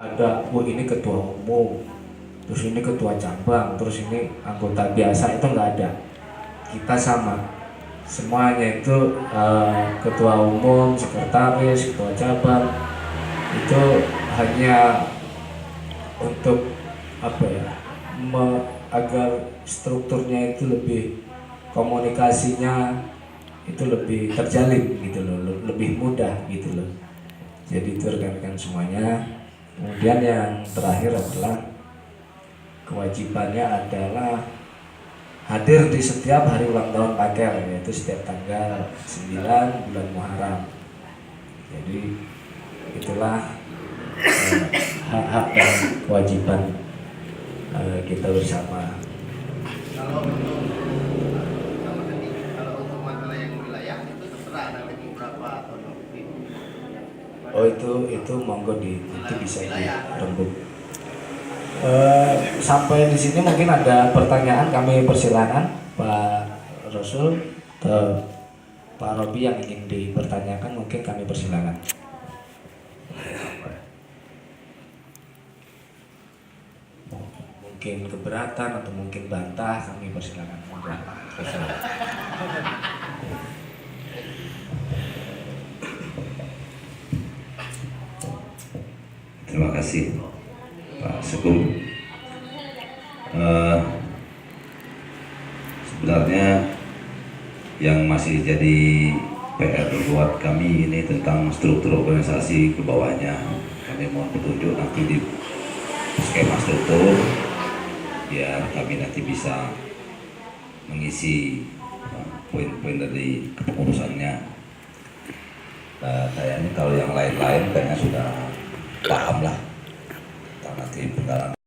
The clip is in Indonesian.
Ada, ini ketua umum, terus ini ketua cabang, terus ini anggota biasa, itu nggak ada. Kita sama, semuanya itu ketua umum, sekretaris, ketua cabang, itu hanya untuk apa ya, agar strukturnya itu lebih, komunikasinya itu lebih terjalin gitu loh, lebih mudah gitu loh. Jadi itu rekan-rekan semuanya. Kemudian yang terakhir adalah kewajibannya adalah hadir di setiap hari ulang tahun Pakel, yaitu setiap tanggal 9 bulan Muharram. Jadi itulah hak-hak dan kewajiban kita bersama. Kalau untuk masalah yang wilayah itu terserah nanti beberapa atau Oh itu monggo itu bisa dirembuk. Sampai di sini mungkin ada pertanyaan, kami persilakan Pak Rasul atau Pak Robi yang ingin dipertanyakan, mungkin kami persilakan. Mungkin keberatan atau mungkin bantah, kami persilakan. Terima kasih Pak Sekum. Sebenarnya yang masih jadi PR buat kami ini tentang struktur organisasi ke bawahnya. Kami mohon petunjuk nanti di skema struktur biar kami nanti bisa mengisi poin-poin dari kepengurusannya. Kayaknya kalau yang lain-lain kayaknya sudah paham lah nanti penggalan.